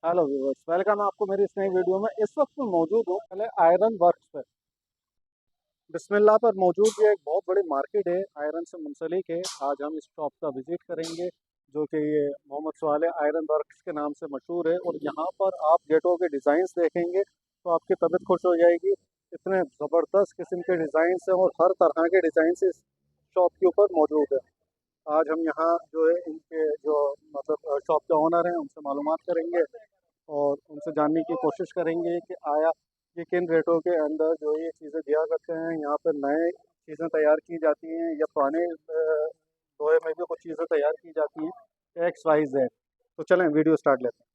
Hello viewers, welcome आपको मेरी इस नई वीडियो में। इस वक्त मैं मौजूद हूँ पहले आयरन वर्क्स पर, बिस्मिल्लाह पर मौजूद। ये एक बहुत बड़ी मार्केट है, आयरन से मुंसलिक है। आज हम इस शॉप का विजिट करेंगे, जो कि ये मोहम्मद सुहाले आयरन वर्क्स के नाम से मशहूर है। और यहाँ पर आप गेटों के डिज़ाइंस देखेंगे तो आपकी तबीयत खुश हो जाएगी। इतने ज़बरदस्त किस्म के डिज़ाइंस हैं और हर तरह के डिज़ाइंस इस शॉप के ऊपर मौजूद है। आज हम यहाँ जो है इनके जो मतलब शॉप के ओनर हैं उनसे मालूमात करेंगे और उनसे जानने की कोशिश करेंगे कि आया ये किन रेटों के अंदर जो है ये चीज़ें दिया करते हैं। यहाँ पर नए चीज़ें तैयार की जाती हैं या पुराने लोहे में भी कुछ चीज़ें तैयार की जाती हैं, एक्स वाई जेड। तो चलें वीडियो स्टार्ट लेते हैं।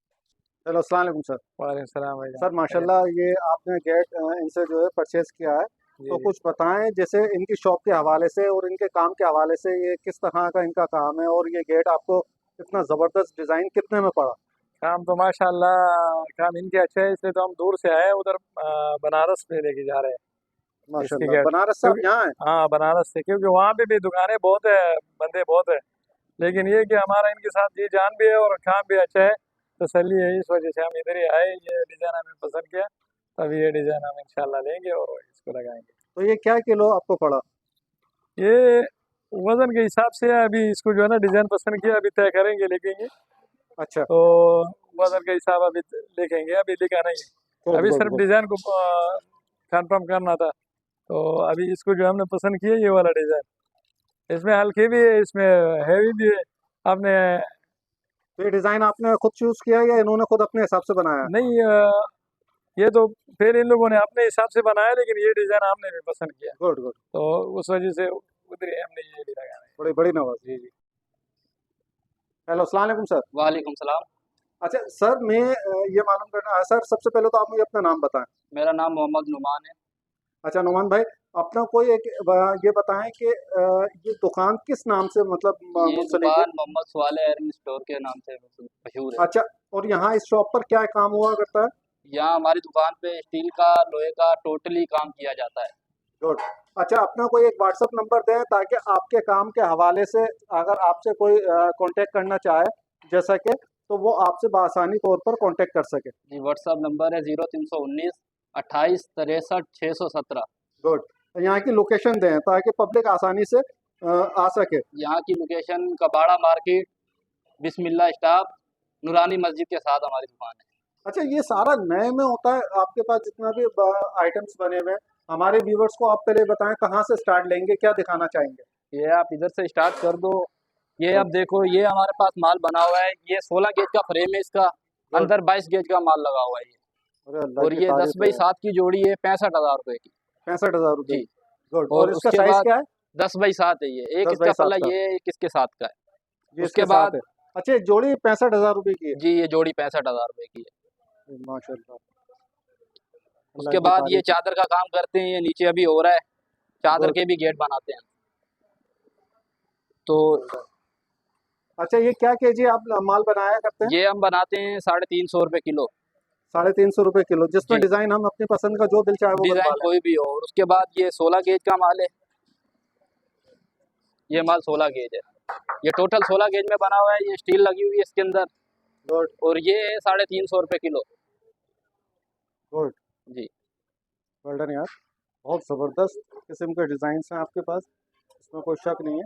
हेलो, अस्सलाम वालेकुम सर। वालेकुम सलाम भाई सर माशाल्लाह, ये आपने गेट इनसे जो है परचेज़ किया है, तो जी। कुछ बताएं जैसे इनकी शॉप के हवाले से और इनके काम के हवाले से, ये किस तरह का इनका काम है और ये गेट आपको इतना ज़बरदस्त डिज़ाइन कितने में पड़ा? काम तो माशाल्लाह काम इनके अच्छे है, इसलिए तो हम दूर से आए उधर बनारस में लेके जा रहे हैं इसकी माशाल्लाह, गेट। बनारस से आप क्योंकि यहाँ हैं? हाँ, बनारस से, क्योंकि वहाँ पे भी दुकानें बहुत है, बंदे बहुत है, लेकिन ये कि हमारा इनके साथ जी जान भी है और काम भी अच्छा है, तसल्ली है। इस वजह से हम इधर ही आए, ये डिज़ाइन हमें पसंद किया, तभी ये डिज़ाइन हम इंशाल्लाह लेंगे और इसको लगाएंगे। तो ये क्या किलो आपको पड़ा? ये वजन के हिसाब से है, अभी इसको जो है ना डिज़ाइन पसंद किया, अभी तय करेंगे लेकेंगे, अच्छा। तो वजन का हिसाब अभी लिखेंगे, अभी लिखा नहीं है। गुड अभी गुड सिर्फ गुड। डिज़ाइन को कंफर्म करना था, तो अभी इसको जो हमने पसंद किया ये वाला डिज़ाइन, इसमें हल्की भी है, इसमें हैवी भी है। आपने तो ये डिज़ाइन आपने खुद चूज़ किया या इन्होंने खुद अपने हिसाब से बनाया? नहीं ये तो फिर इन लोगों ने अपने हिसाब से बनाया, लेकिन ये डिज़ाइन हमने भी पसंद किया, गुड गुड। तो उस वजह से उधर ही हमने ये भी लगाया है। बड़ी बड़ी नवाज़। जी जी। हेलो, अस्सलाम वालेकुम सर। वालेकुम सलाम। अच्छा सर, मैं ये मालूम करना है सर, सबसे पहले तो आप मुझे अपना नाम बताएं। मेरा नाम मोहम्मद नुमान है। अच्छा नुमान भाई, अपना कोई एक ये बताएं कि ये दुकान किस नाम से मतलब ये मुंसलिक है? दुकान मोहम्मद सुवाले आयरन स्टोर के नाम से मशहूर है। अच्छा, और यहाँ इस शॉप पर क्या काम हुआ करता है? यहाँ हमारी दुकान पे स्टील का, लोहे का टोटली काम किया जाता है। गुड। अच्छा, अपना कोई एक व्हाट्सअप नंबर दें ताकि आपके काम के हवाले से अगर आपसे कोई कांटेक्ट करना चाहे जैसा कि, तो वो आपसे बआसानी तौर पर कांटेक्ट कर सके। जी, व्हाट्सअप नंबर है 0319 28 63 617। गुड। यहाँ की लोकेशन दें ताकि पब्लिक आसानी से आ सके। यहाँ की लोकेशन कबाड़ा मार्केट, बिस्मिल्लाह स्टाफ, नूरानी मस्जिद के साथ हमारी दुकान है। अच्छा, ये सारा नए में होता है आपके पास जितना भी आइटम्स बने हुए हैं? हमारे व्यूवर्स को आप पहले बताएं कहाँ से स्टार्ट लेंगे, क्या दिखाना चाहेंगे? ये आप इधर से स्टार्ट कर दो। ये गुड अब देखो, ये हमारे पास माल बना हुआ है, ये 16 गेज का फ्रेम है इसका, गुड। अंदर 22 गेज का माल लगा हुआ है ये। अरे अल्लाह और की ये दस तारीफ बाई है। सात की जोड़ी है, 65,000 रुपए की। 65,000 रुपये जी। की। गुड। और और इसका उसके साइज बाद क्या है? 10 बाई 7 है ये, एक 10 बाई इसका 7 पल्ला का। ये है, एक इसके साथ का है। ये उसके इसके साथ बाद है। अच्छा, ये जोड़ी 65,000 रुपये की है? जी, ये जोड़ी 65,000 रुपए की है। माशाल्लाह। अल्लाह उसके की बाद ये तारीफ है। चादर का काम करते हैं, ये नीचे अभी हो रहा है, चादर गुड। के भी गेट बनाते हैं। तो अच्छा, ये क्या केजी आप माल बनाया करते हैं? ये हम बनाते हैं 350 रुपए किलो। 350 रुपये किलो, जिसमें जी, डिज़ाइन हम अपनी पसंद का जो दिल चाहे वो बनवा डिजाइन लें। कोई भी हो। और उसके बाद ये 16 गेज का माल है, ये माल 16 गेज है। ये टोटल 16 गेज में बना हुआ है, ये स्टील लगी हुई है इसके अंदर। गुड और ये है 350 रुपए किलो। गुड। जी वेल्डन यार, बहुत ज़बरदस्त किस्म के डिज़ाइन हैं आपके पास, इसमें कोई शक नहीं है।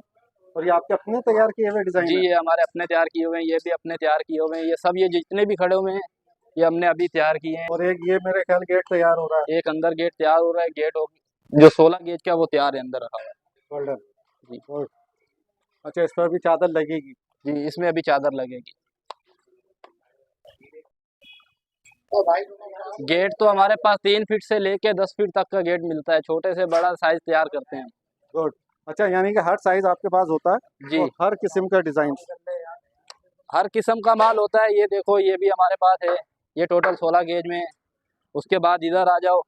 और ये आपके अपने तैयार किए हुए जी, डिज़ाइन है? ये हमारे अपने तैयार किए हुए हैं, ये भी अपने तैयार किए हुए हैं, ये सब ये जितने भी खड़े हुए हैं ये हमने अभी तैयार किए हैं। और एक ये मेरे ख्याल गेट तैयार हो रहा है। एक अंदर गेट तैयार हो रहा है, गेट हो जो 16 गेज का वो तैयार है, अंदर रखा हुआ है। वेल्डन। जी गुड। अच्छा, इस पर भी चादर लगेगी? जी, इसमें अभी चादर लगेगी। गेट तो हमारे पास 3 फीट से लेके 10 फीट तक का गेट मिलता है, छोटे से बड़ा साइज तैयार करते हैं। गुड। अच्छा, यानी कि हर साइज़ आपके पास होता है जी, और हर किस्म का डिज़ाइन? हर किस्म का माल होता है। ये देखो, ये भी हमारे पास है, ये टोटल 16 गेज में है। उसके बाद इधर आ जाओ,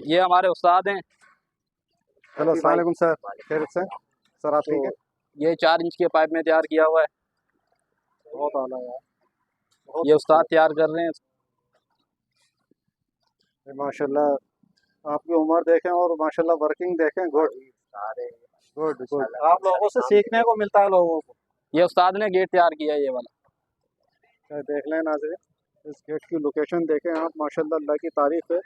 ये हमारे उस्ताद हैं। हेलो, अस्सलाम वालेकुम सर। खैरियत से? सर आप तो ठीक है? ये 4 इंच के पाइप में तैयार किया हुआ है, बहुत आला यार, बहुत ये उस्ताद खूबसूरत। तैयार कर रहे हैं। माशाल्लाह, आपकी उम्र देखें और माशाल्लाह वर्किंग देखें। Good good good. आप लोगों से सीखने को मिलता है लोगों को। ये उस्ताद ने गेट तैयार किया है, ये वाला। देख लें नाज़रीन, इस गेट की लोकेशन देखें आप, माशाल्लाह अल्लाह की तारीफ़ है।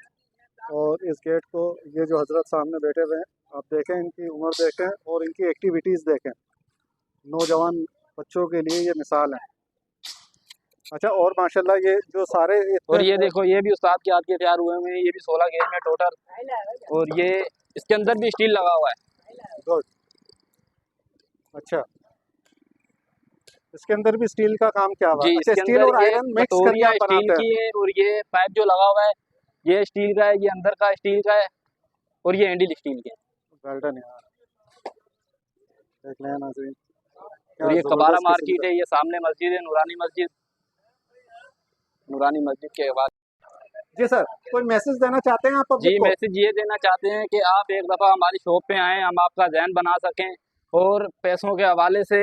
और इस गेट को, ये जो हजरत सामने बैठे हुए हैं, आप देखें इनकी उम्र देखें और इनकी एक्टिविटीज़ देखें, नौजवान बच्चों के लिए ये मिसाल है। अच्छा, और माशाल्लाह ये जो सारे और ये इतने देखो ये भी उस्ताद के हाथ के तैयार हुए हुए हैं, ये भी 16 गेज में टोटल। और ये इसके अंदर भी स्टील लगा हुआ है। गुड, अच्छा, इसके अंदर भी स्टील का काम क्या हुआ? जी, अच्छा, इसके स्टील अंदर और ये आयरन मिक्स करके कटोरियाँ आप स्टील बनाते की हैं? है, और ये पाइप जो लगा हुआ है ये स्टील का है, ये अंदर का स्टील का है, और ये हैंडल स्टील के है। वेल डन यार, देख लें नाज़रीन, और क्या ये कबारा ज़बरदस्त किस्म मार्केट का। है, ये सामने मस्जिद है नूरानी मस्जिद। नूरानी मस्जिद के बाद जी सर, कोई मैसेज देना चाहते हैं आप जी, पब्लिक को? मैसेज ये देना चाहते हैं कि आप एक दफ़ा हमारी शॉप पे आएँ, हम आपका ज़हन बना सकें। और पैसों के हवाले से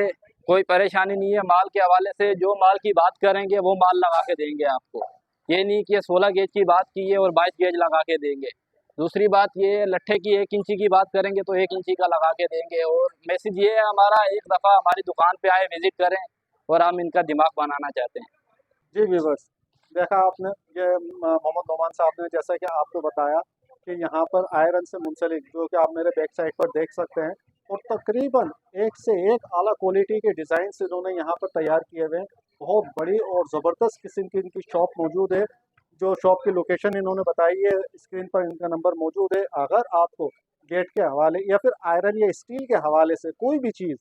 कोई परेशानी नहीं है, माल के हवाले से जो माल की बात करेंगे वो माल लगा के देंगे आपको। ये नहीं कि 16 गेज की बात की है और 22 गेज लगा के देंगे। दूसरी बात ये है, लट्ठे की 1 इंची की बात करेंगे तो 1 इंची का लगा के देंगे। और मैसेज ये है हमारा, एक दफ़ा हमारी दुकान पे आए, विज़िट करें, और हम इनका दिमाग बनाना चाहते हैं। जी व्यूवर्स, देखा आपने, ये मोहम्मद नोमान साहब ने जैसा कि आपको बताया कि यहाँ पर आयरन से मुंसलिक, जो कि आप मेरे बैक साइड पर देख सकते हैं, और तकरीबन एक से एक आला क्वालिटी के डिज़ाइन इन्होंने यहाँ पर तैयार किए हुए हैं। बहुत बड़ी और ज़बरदस्त किस्म की इनकी शॉप मौजूद है। जो शॉप की लोकेशन इन्होंने बताई है, स्क्रीन पर इनका नंबर मौजूद है। अगर आपको गेट के हवाले या फिर आयरन या स्टील के हवाले से कोई भी चीज़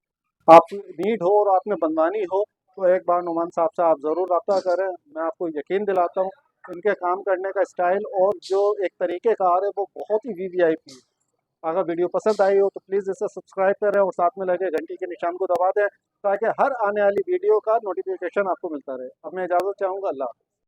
आपकी नीड हो और आपने बनवानी हो, तो एक बार नुमान साहब से आप ज़रूर रब्ता करें। मैं आपको यकीन दिलाता हूँ, इनके काम करने का स्टाइल और जो एक तरीक़ेकार है वो बहुत ही वीवीआईपी है। अगर वीडियो पसंद आई हो तो प्लीज़ इसे सब्सक्राइब करें और साथ में लगे घंटी के निशान को दबा दें, ताकि हर आने वाली वीडियो का नोटिफिकेशन आपको मिलता रहे। अब मैं इजाज़त चाहूँगा, अल्लाह।